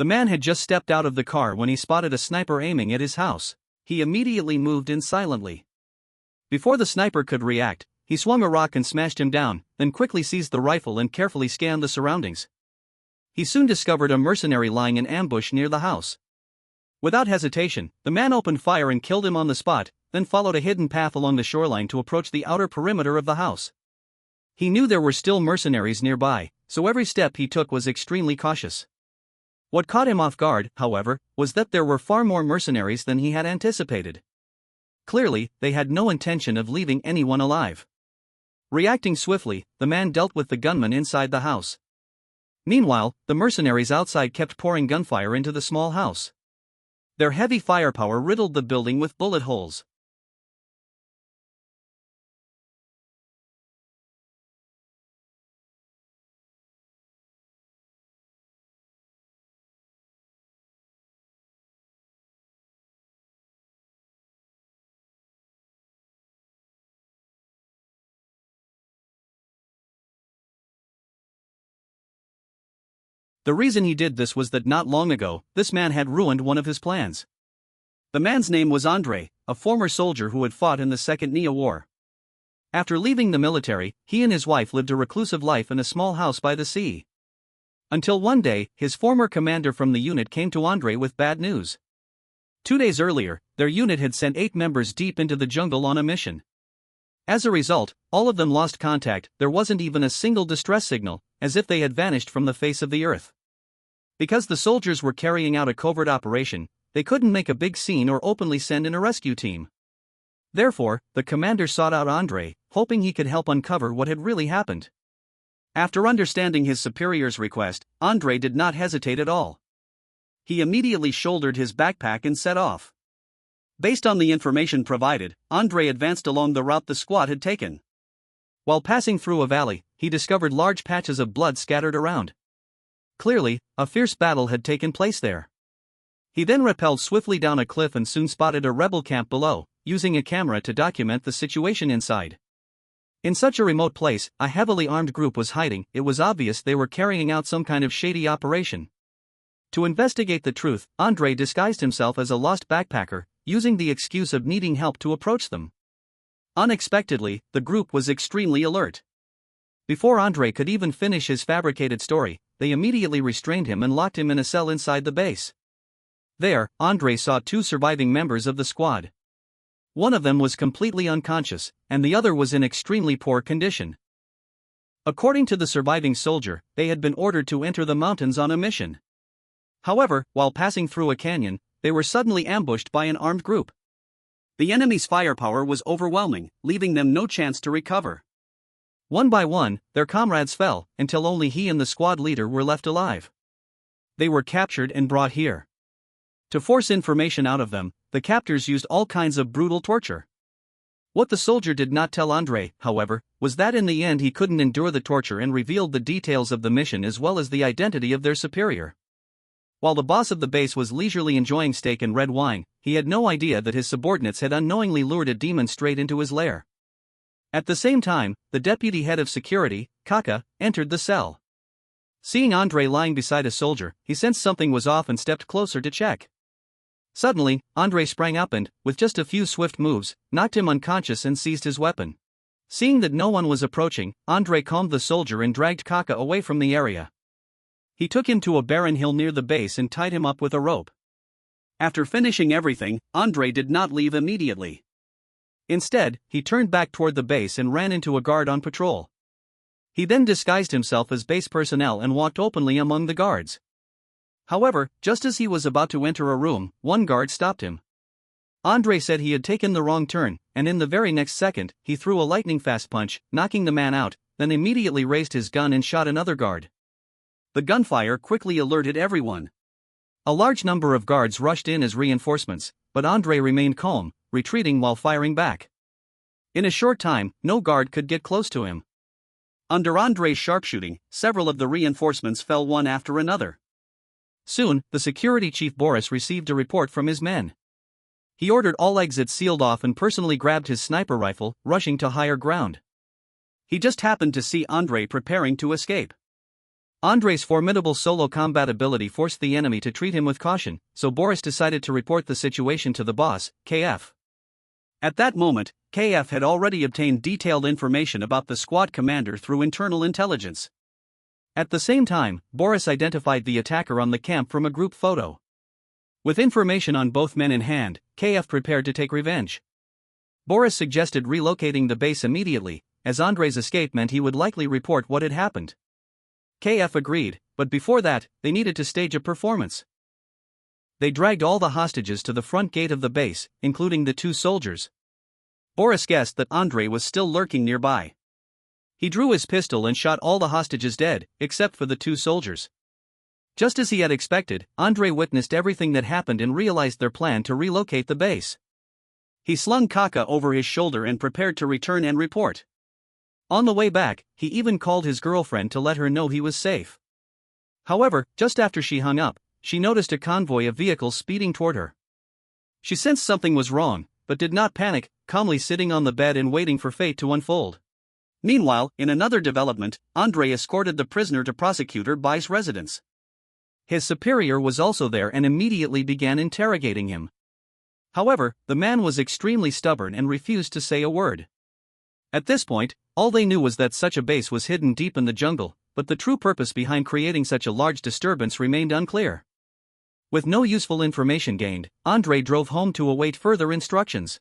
man had just stepped out of the car when he spotted a sniper aiming at his house. He immediately moved in silently. Before the sniper could react, he swung a rock and smashed him down, then quickly seized the rifle and carefully scanned the surroundings. He soon discovered a mercenary lying in ambush near the house. Without hesitation, the man opened fire and killed him on the spot, then followed a hidden path along the shoreline to approach the outer perimeter of the house. He knew there were still mercenaries nearby, so every step he took was extremely cautious. What caught him off guard, however, was that there were far more mercenaries than he had anticipated. Clearly, they had no intention of leaving anyone alive. Reacting swiftly, the man dealt with the gunman inside the house. Meanwhile, the mercenaries outside kept pouring gunfire into the small house. Their heavy firepower riddled the building with bullet holes. The reason he did this was that not long ago, this man had ruined one of his plans. The man's name was Andre, a former soldier who had fought in the Second Nia War. After leaving the military, he and his wife lived a reclusive life in a small house by the sea. Until one day, his former commander from the unit came to Andre with bad news. 2 days earlier, their unit had sent 8 members deep into the jungle on a mission. As a result, all of them lost contact. There wasn't even a single distress signal, as if they had vanished from the face of the earth. Because the soldiers were carrying out a covert operation, they couldn't make a big scene or openly send in a rescue team. Therefore, the commander sought out Andre, hoping he could help uncover what had really happened. After understanding his superior's request, Andre did not hesitate at all. He immediately shouldered his backpack and set off. Based on the information provided, Andre advanced along the route the squad had taken. While passing through a valley, he discovered large patches of blood scattered around. Clearly, a fierce battle had taken place there. He then rappelled swiftly down a cliff and soon spotted a rebel camp below, using a camera to document the situation inside. In such a remote place, a heavily armed group was hiding. It was obvious they were carrying out some kind of shady operation. To investigate the truth, Andre disguised himself as a lost backpacker, using the excuse of needing help to approach them. Unexpectedly, the group was extremely alert. Before Andre could even finish his fabricated story, they immediately restrained him and locked him in a cell inside the base. There, Andre saw 2 surviving members of the squad. One of them was completely unconscious, and the other was in extremely poor condition. According to the surviving soldier, they had been ordered to enter the mountains on a mission. However, while passing through a canyon, they were suddenly ambushed by an armed group. The enemy's firepower was overwhelming, leaving them no chance to recover. One by one, their comrades fell, until only he and the squad leader were left alive. They were captured and brought here. To force information out of them, the captors used all kinds of brutal torture. What the soldier did not tell Andre, however, was that in the end he couldn't endure the torture and revealed the details of the mission as well as the identity of their superior. While the boss of the base was leisurely enjoying steak and red wine, he had no idea that his subordinates had unknowingly lured a demon straight into his lair. At the same time, the deputy head of security, Kaka, entered the cell. Seeing Andre lying beside a soldier, he sensed something was off and stepped closer to check. Suddenly, Andre sprang up and, with just a few swift moves, knocked him unconscious and seized his weapon. Seeing that no one was approaching, Andre calmed the soldier and dragged Kaka away from the area. He took him to a barren hill near the base and tied him up with a rope. After finishing everything, Andre did not leave immediately. Instead, he turned back toward the base and ran into a guard on patrol. He then disguised himself as base personnel and walked openly among the guards. However, just as he was about to enter a room, one guard stopped him. Andre said he had taken the wrong turn, and in the very next second, he threw a lightning-fast punch, knocking the man out, then immediately raised his gun and shot another guard. The gunfire quickly alerted everyone. A large number of guards rushed in as reinforcements, but Andre remained calm, retreating while firing back. In a short time, no guard could get close to him. Under Andre's sharpshooting, several of the reinforcements fell one after another. Soon, the security chief Boris received a report from his men. He ordered all exits sealed off and personally grabbed his sniper rifle, rushing to higher ground. He just happened to see Andre preparing to escape. Andrei's formidable solo combat ability forced the enemy to treat him with caution, so Boris decided to report the situation to the boss, KF. At that moment, KF had already obtained detailed information about the squad commander through internal intelligence. At the same time, Boris identified the attacker on the camp from a group photo. With information on both men in hand, KF prepared to take revenge. Boris suggested relocating the base immediately, as Andrei's escape meant he would likely report what had happened. KF agreed, but before that, they needed to stage a performance. They dragged all the hostages to the front gate of the base, including the 2 soldiers. Boris guessed that Andrei was still lurking nearby. He drew his pistol and shot all the hostages dead, except for the 2 soldiers. Just as he had expected, Andrei witnessed everything that happened and realized their plan to relocate the base. He slung Kaka over his shoulder and prepared to return and report. On the way back, he even called his girlfriend to let her know he was safe. However, just after she hung up, she noticed a convoy of vehicles speeding toward her. She sensed something was wrong, but did not panic, calmly sitting on the bed and waiting for fate to unfold. Meanwhile, in another development, Andrei escorted the prisoner to Prosecutor Bai's residence. His superior was also there and immediately began interrogating him. However, the man was extremely stubborn and refused to say a word. At this point, all they knew was that such a base was hidden deep in the jungle, but the true purpose behind creating such a large disturbance remained unclear. With no useful information gained, Andrei drove home to await further instructions.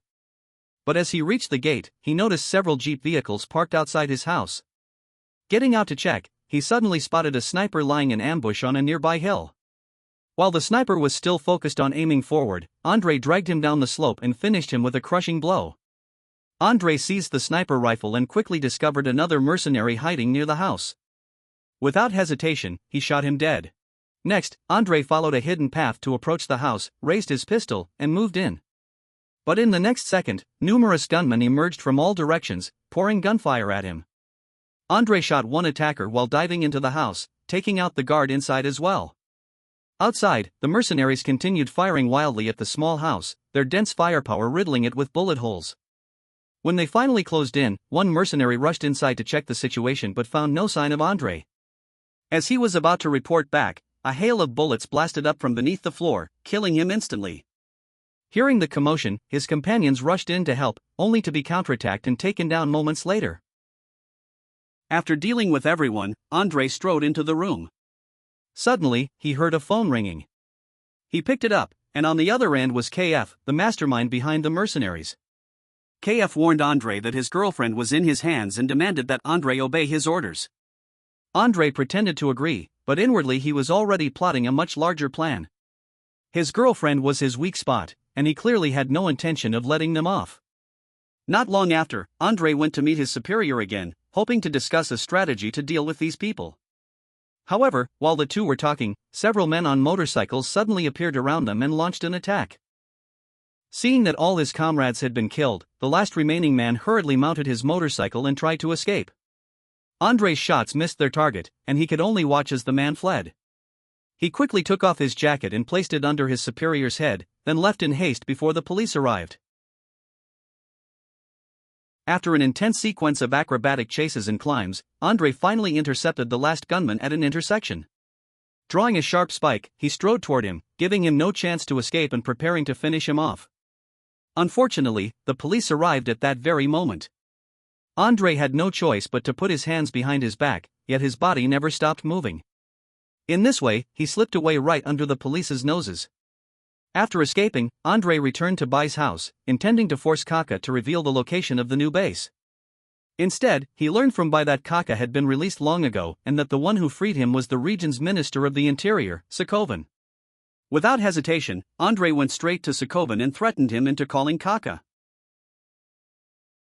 But as he reached the gate, he noticed several jeep vehicles parked outside his house. Getting out to check, he suddenly spotted a sniper lying in ambush on a nearby hill. While the sniper was still focused on aiming forward, Andrei dragged him down the slope and finished him with a crushing blow. Andrei seized the sniper rifle and quickly discovered another mercenary hiding near the house. Without hesitation, he shot him dead. Next, Andrei followed a hidden path to approach the house, raised his pistol, and moved in. But in the next second, numerous gunmen emerged from all directions, pouring gunfire at him. Andrei shot one attacker while diving into the house, taking out the guard inside as well. Outside, the mercenaries continued firing wildly at the small house, their dense firepower riddling it with bullet holes. When they finally closed in, one mercenary rushed inside to check the situation but found no sign of Andrei. As he was about to report back, a hail of bullets blasted up from beneath the floor, killing him instantly. Hearing the commotion, his companions rushed in to help, only to be counterattacked and taken down moments later. After dealing with everyone, Andrei strode into the room. Suddenly, he heard a phone ringing. He picked it up, and on the other end was KF, the mastermind behind the mercenaries. KF warned Andrei that his girlfriend was in his hands and demanded that Andrei obey his orders. Andrei pretended to agree, but inwardly he was already plotting a much larger plan. His girlfriend was his weak spot, and he clearly had no intention of letting them off. Not long after, Andrei went to meet his superior again, hoping to discuss a strategy to deal with these people. However, while the two were talking, several men on motorcycles suddenly appeared around them and launched an attack. Seeing that all his comrades had been killed, the last remaining man hurriedly mounted his motorcycle and tried to escape. Andrei's shots missed their target, and he could only watch as the man fled. He quickly took off his jacket and placed it under his superior's head, then left in haste before the police arrived. After an intense sequence of acrobatic chases and climbs, Andrei finally intercepted the last gunman at an intersection. Drawing a sharp spike, he strode toward him, giving him no chance to escape and preparing to finish him off. Unfortunately, the police arrived at that very moment. Andrei had no choice but to put his hands behind his back, yet his body never stopped moving. In this way, he slipped away right under the police's noses. After escaping, Andrei returned to Bai's house, intending to force Kaka to reveal the location of the new base. Instead, he learned from Bai that Kaka had been released long ago and that the one who freed him was the region's Minister of the Interior, Sokovan. Without hesitation, Andrei went straight to Sokovan and threatened him into calling Kaka.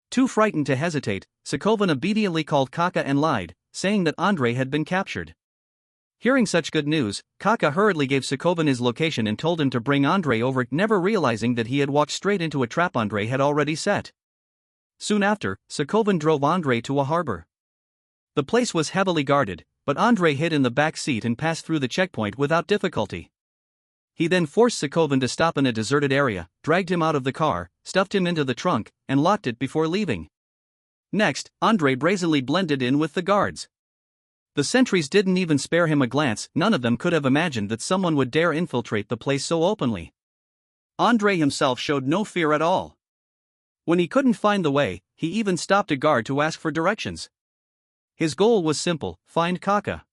Too frightened to hesitate, Sokovan obediently called Kaka and lied, saying that Andrei had been captured. Hearing such good news, Kaka hurriedly gave Sokovan his location and told him to bring Andrei over, never realizing that he had walked straight into a trap Andrei had already set. Soon after, Sokovan drove Andrei to a harbor. The place was heavily guarded, but Andrei hid in the back seat and passed through the checkpoint without difficulty. He then forced Sokovan to stop in a deserted area, dragged him out of the car, stuffed him into the trunk, and locked it before leaving. Next, Andrei brazenly blended in with the guards. The sentries didn't even spare him a glance. None of them could have imagined that someone would dare infiltrate the place so openly. Andre himself showed no fear at all. When he couldn't find the way, he even stopped a guard to ask for directions. His goal was simple: find Kaka.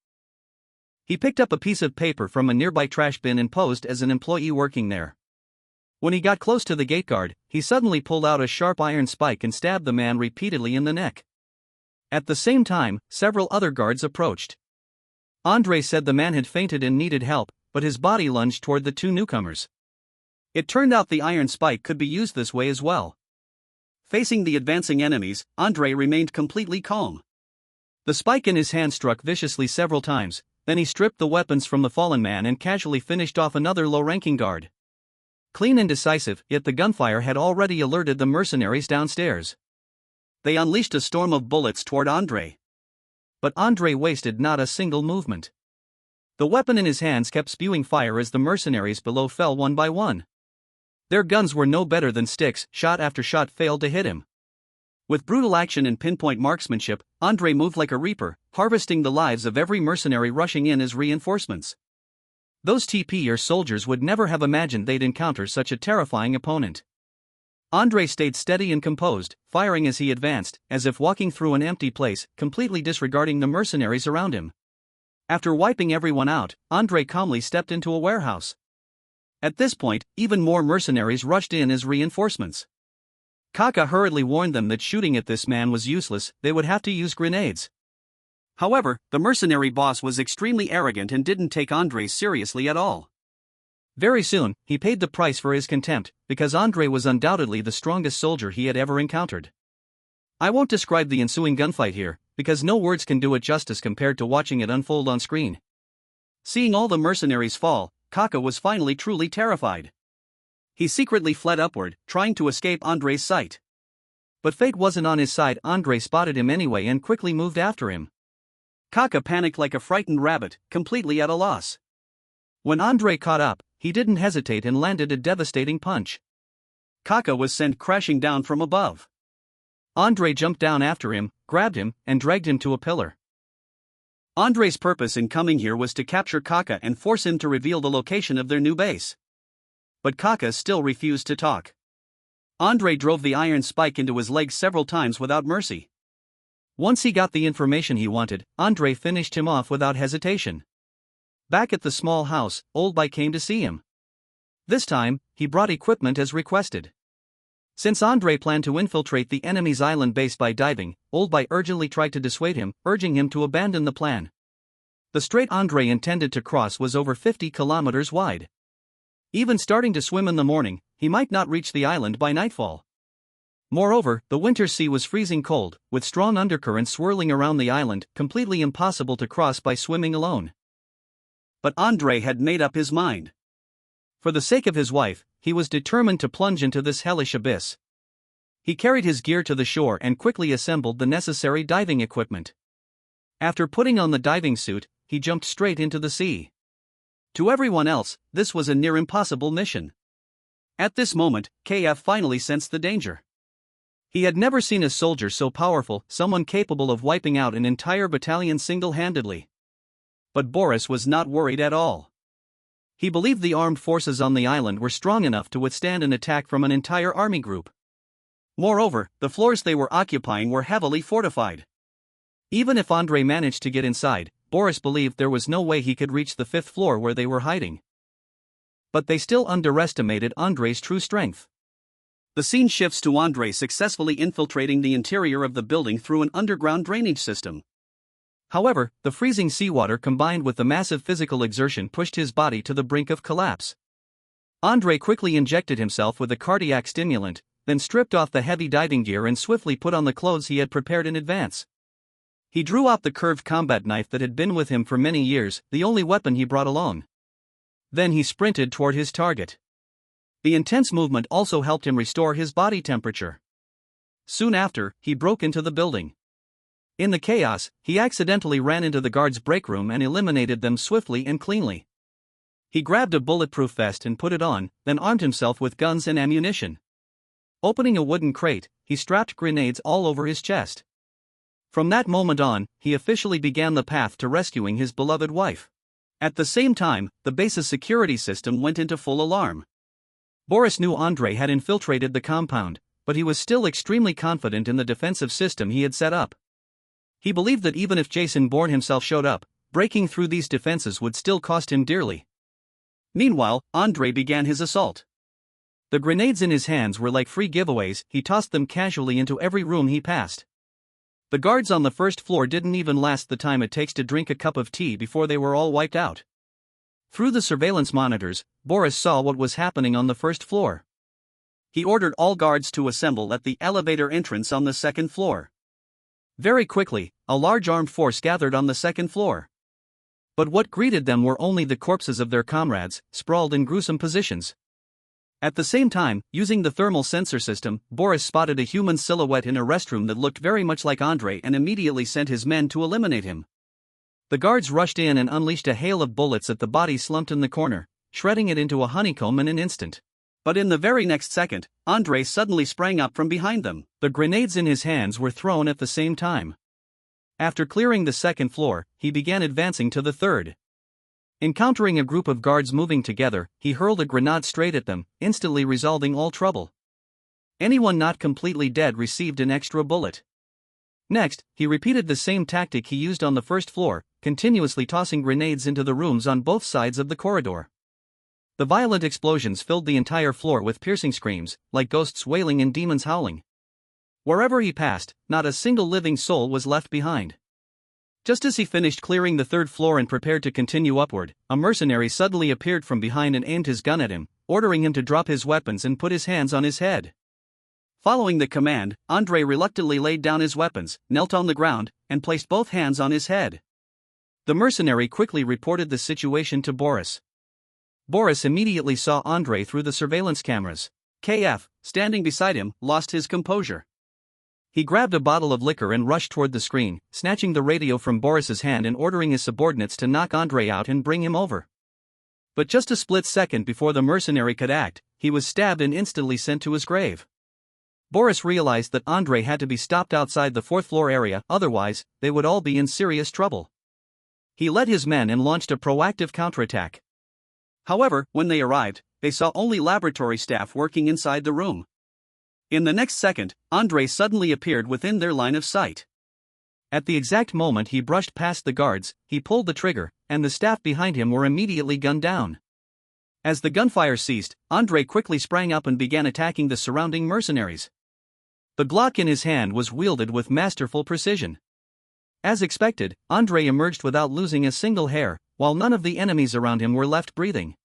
He picked up a piece of paper from a nearby trash bin and posed as an employee working there. When he got close to the gate guard, he suddenly pulled out a sharp iron spike and stabbed the man repeatedly in the neck. At the same time, several other guards approached. Andre said the man had fainted and needed help, but his body lunged toward the two newcomers. It turned out the iron spike could be used this way as well. Facing the advancing enemies, Andre remained completely calm. The spike in his hand struck viciously several times, then he stripped the weapons from the fallen man and casually finished off another low-ranking guard. Clean and decisive, yet the gunfire had already alerted the mercenaries downstairs. They unleashed a storm of bullets toward Andre. But Andre wasted not a single movement. The weapon in his hands kept spewing fire as the mercenaries below fell one by one. Their guns were no better than sticks. Shot after shot failed to hit him. With brutal action and pinpoint marksmanship, Andre moved like a reaper, harvesting the lives of every mercenary rushing in as reinforcements. Those TP soldiers would never have imagined they'd encounter such a terrifying opponent. Andre stayed steady and composed, firing as he advanced, as if walking through an empty place, completely disregarding the mercenaries around him. After wiping everyone out, Andre calmly stepped into a warehouse. At this point, even more mercenaries rushed in as reinforcements. Kaka hurriedly warned them that shooting at this man was useless, they would have to use grenades. However, the mercenary boss was extremely arrogant and didn't take Andre seriously at all. Very soon, he paid the price for his contempt, because Andre was undoubtedly the strongest soldier he had ever encountered. I won't describe the ensuing gunfight here, because no words can do it justice compared to watching it unfold on screen. Seeing all the mercenaries fall, Kaka was finally truly terrified. He secretly fled upward, trying to escape Andre's sight. But fate wasn't on his side. Andre spotted him anyway and quickly moved after him. Kaka panicked like a frightened rabbit, completely at a loss. When Andre caught up, he didn't hesitate and landed a devastating punch. Kaka was sent crashing down from above. Andre jumped down after him, grabbed him, and dragged him to a pillar. Andre's purpose in coming here was to capture Kaka and force him to reveal the location of their new base. But Kaka still refused to talk. Andre drove the iron spike into his leg several times without mercy. Once he got the information he wanted, Andre finished him off without hesitation. Back at the small house, Oldby came to see him. This time, he brought equipment as requested. Since Andre planned to infiltrate the enemy's island base by diving, Oldby urgently tried to dissuade him, urging him to abandon the plan. The strait Andre intended to cross was over 50 kilometers wide. Even starting to swim in the morning, he might not reach the island by nightfall. Moreover, the winter sea was freezing cold, with strong undercurrents swirling around the island, completely impossible to cross by swimming alone. But Andre had made up his mind. For the sake of his wife, he was determined to plunge into this hellish abyss. He carried his gear to the shore and quickly assembled the necessary diving equipment. After putting on the diving suit, he jumped straight into the sea. To everyone else, this was a near impossible mission. At this moment, KF finally sensed the danger. He had never seen a soldier so powerful, someone capable of wiping out an entire battalion single-handedly. But Boris was not worried at all. He believed the armed forces on the island were strong enough to withstand an attack from an entire army group. Moreover, the floors they were occupying were heavily fortified. Even if Andre managed to get inside, Boris believed there was no way he could reach the 5th floor where they were hiding. But they still underestimated Andre's true strength. The scene shifts to Andre successfully infiltrating the interior of the building through an underground drainage system. However, the freezing seawater combined with the massive physical exertion pushed his body to the brink of collapse. Andre quickly injected himself with a cardiac stimulant, then stripped off the heavy diving gear and swiftly put on the clothes he had prepared in advance. He drew out the curved combat knife that had been with him for many years, the only weapon he brought along. Then he sprinted toward his target. The intense movement also helped him restore his body temperature. Soon after, he broke into the building. In the chaos, he accidentally ran into the guards' break room and eliminated them swiftly and cleanly. He grabbed a bulletproof vest and put it on, then armed himself with guns and ammunition. Opening a wooden crate, he strapped grenades all over his chest. From that moment on, he officially began the path to rescuing his beloved wife. At the same time, the base's security system went into full alarm. Boris knew Andrei had infiltrated the compound, but he was still extremely confident in the defensive system he had set up. He believed that even if Jason Bourne himself showed up, breaking through these defenses would still cost him dearly. Meanwhile, Andrei began his assault. The grenades in his hands were like free giveaways, he tossed them casually into every room he passed. The guards on the first floor didn't even last the time it takes to drink a cup of tea before they were all wiped out. Through the surveillance monitors, Boris saw what was happening on the first floor. He ordered all guards to assemble at the elevator entrance on the second floor. Very quickly, a large armed force gathered on the second floor. But what greeted them were only the corpses of their comrades, sprawled in gruesome positions. At the same time, using the thermal sensor system, Boris spotted a human silhouette in a restroom that looked very much like Andrei and immediately sent his men to eliminate him. The guards rushed in and unleashed a hail of bullets at the body slumped in the corner, shredding it into a honeycomb in an instant. But in the very next second, Andrei suddenly sprang up from behind them. The grenades in his hands were thrown at the same time. After clearing the second floor, he began advancing to the third. Encountering a group of guards moving together, he hurled a grenade straight at them, instantly resolving all trouble. Anyone not completely dead received an extra bullet. Next, he repeated the same tactic he used on the first floor, continuously tossing grenades into the rooms on both sides of the corridor. The violent explosions filled the entire floor with piercing screams, like ghosts wailing and demons howling. Wherever he passed, not a single living soul was left behind. Just as he finished clearing the third floor and prepared to continue upward, a mercenary suddenly appeared from behind and aimed his gun at him, ordering him to drop his weapons and put his hands on his head. Following the command, Andrei reluctantly laid down his weapons, knelt on the ground, and placed both hands on his head. The mercenary quickly reported the situation to Boris. Boris immediately saw Andrei through the surveillance cameras. KF, standing beside him, lost his composure. He grabbed a bottle of liquor and rushed toward the screen, snatching the radio from Boris's hand and ordering his subordinates to knock Andrei out and bring him over. But just a split second before the mercenary could act, he was stabbed and instantly sent to his grave. Boris realized that Andrei had to be stopped outside the fourth floor area, otherwise, they would all be in serious trouble. He led his men and launched a proactive counterattack. However, when they arrived, they saw only laboratory staff working inside the room. In the next second, Andrei suddenly appeared within their line of sight. At the exact moment he brushed past the guards, he pulled the trigger, and the staff behind him were immediately gunned down. As the gunfire ceased, Andrei quickly sprang up and began attacking the surrounding mercenaries. The Glock in his hand was wielded with masterful precision. As expected, Andrei emerged without losing a single hair, while none of the enemies around him were left breathing.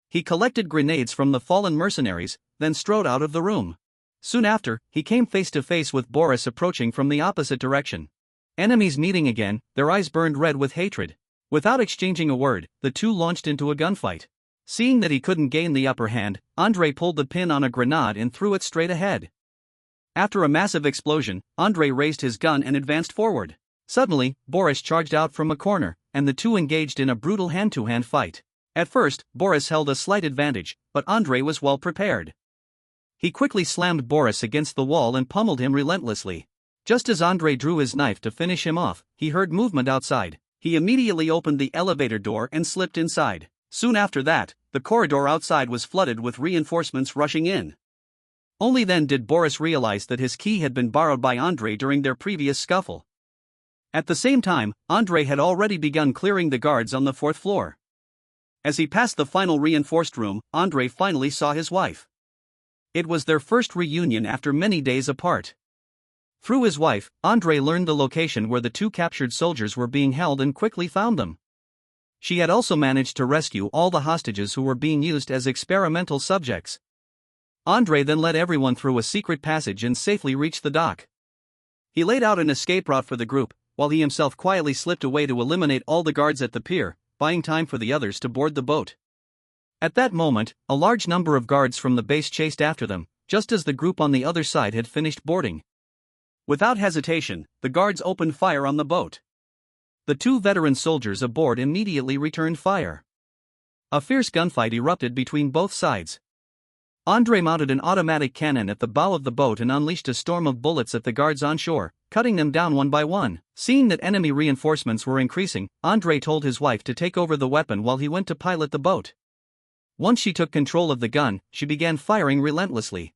He collected grenades from the fallen mercenaries, then strode out of the room. Soon after, he came face to face with Boris approaching from the opposite direction. Enemies meeting again, their eyes burned red with hatred. Without exchanging a word, the two launched into a gunfight. Seeing that he couldn't gain the upper hand, Andrei pulled the pin on a grenade and threw it straight ahead. After a massive explosion, Andrei raised his gun and advanced forward. Suddenly, Boris charged out from a corner, and the two engaged in a brutal hand-to-hand fight. At first, Boris held a slight advantage, but Andrei was well prepared. He quickly slammed Boris against the wall and pummeled him relentlessly. Just as Andrei drew his knife to finish him off, he heard movement outside. He immediately opened the elevator door and slipped inside. Soon after that, the corridor outside was flooded with reinforcements rushing in. Only then did Boris realize that his key had been borrowed by Andrei during their previous scuffle. At the same time, Andrei had already begun clearing the guards on the fourth floor. As he passed the final reinforced room, Andrei finally saw his wife. It was their first reunion after many days apart. Through his wife, Andrei learned the location where the two captured soldiers were being held and quickly found them. She had also managed to rescue all the hostages who were being used as experimental subjects. Andrei then led everyone through a secret passage and safely reached the dock. He laid out an escape route for the group, while he himself quietly slipped away to eliminate all the guards at the pier, buying time for the others to board the boat. At that moment, a large number of guards from the base chased after them, just as the group on the other side had finished boarding. Without hesitation, the guards opened fire on the boat. The two veteran soldiers aboard immediately returned fire. A fierce gunfight erupted between both sides. Andrei mounted an automatic cannon at the bow of the boat and unleashed a storm of bullets at the guards on shore, cutting them down one by one. Seeing that enemy reinforcements were increasing, Andrei told his wife to take over the weapon while he went to pilot the boat. Once she took control of the gun, she began firing relentlessly.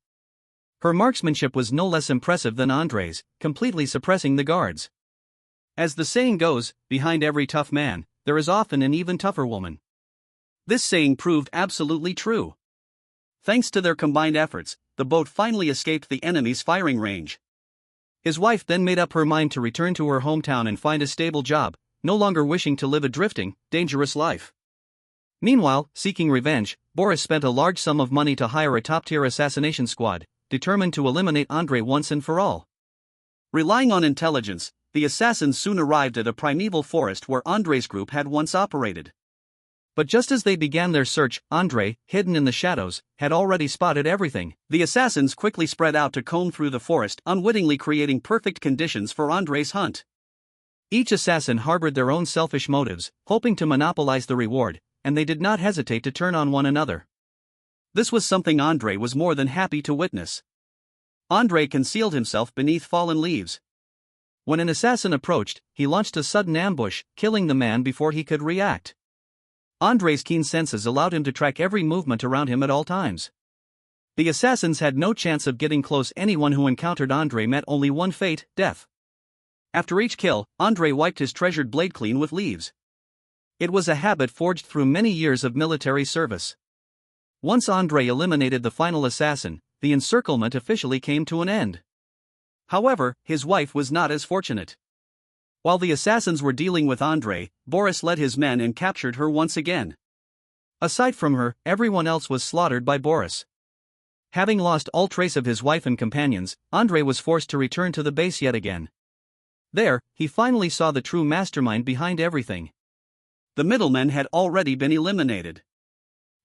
Her marksmanship was no less impressive than Andrei's, completely suppressing the guards. As the saying goes, behind every tough man, there is often an even tougher woman. This saying proved absolutely true. Thanks to their combined efforts, the boat finally escaped the enemy's firing range. His wife then made up her mind to return to her hometown and find a stable job, no longer wishing to live a drifting, dangerous life. Meanwhile, seeking revenge, Boris spent a large sum of money to hire a top-tier assassination squad, determined to eliminate Andrei once and for all. Relying on intelligence, the assassins soon arrived at a primeval forest where Andrei's group had once operated. But just as they began their search, Andrei, hidden in the shadows, had already spotted everything. The assassins quickly spread out to comb through the forest, unwittingly creating perfect conditions for Andrei's hunt. Each assassin harbored their own selfish motives, hoping to monopolize the reward, and they did not hesitate to turn on one another. This was something Andrei was more than happy to witness. Andrei concealed himself beneath fallen leaves. When an assassin approached, he launched a sudden ambush, killing the man before he could react. Andrei's keen senses allowed him to track every movement around him at all times. The assassins had no chance of getting close. Anyone who encountered Andrei met only one fate, death. After each kill, Andrei wiped his treasured blade clean with leaves. It was a habit forged through many years of military service. Once Andrei eliminated the final assassin, the encirclement officially came to an end. However, his wife was not as fortunate. While the assassins were dealing with Andrei, Boris led his men and captured her once again. Aside from her, everyone else was slaughtered by Boris. Having lost all trace of his wife and companions, Andrei was forced to return to the base yet again. There, he finally saw the true mastermind behind everything. The middlemen had already been eliminated.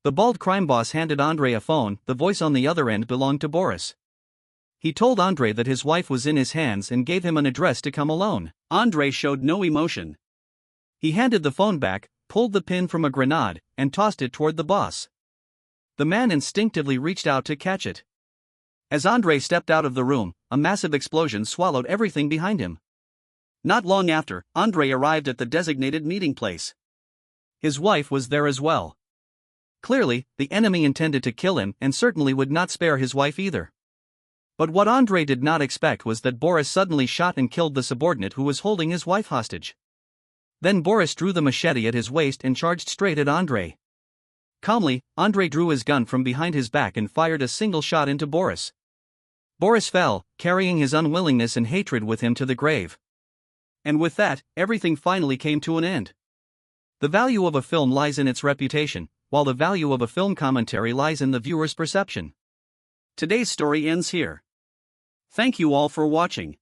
The bald crime boss handed Andrei a phone. The voice on the other end belonged to Boris. He told Andrei that his wife was in his hands and gave him an address to come alone. Andrei showed no emotion. He handed the phone back, pulled the pin from a grenade, and tossed it toward the boss. The man instinctively reached out to catch it. As Andrei stepped out of the room, a massive explosion swallowed everything behind him. Not long after, Andrei arrived at the designated meeting place. His wife was there as well. Clearly, the enemy intended to kill him and certainly would not spare his wife either. But what Andrei did not expect was that Boris suddenly shot and killed the subordinate who was holding his wife hostage. Then Boris drew the machete at his waist and charged straight at Andrei. Calmly, Andrei drew his gun from behind his back and fired a single shot into Boris. Boris fell, carrying his unwillingness and hatred with him to the grave. And with that, everything finally came to an end. The value of a film lies in its reputation, while the value of a film commentary lies in the viewer's perception. Today's story ends here. Thank you all for watching.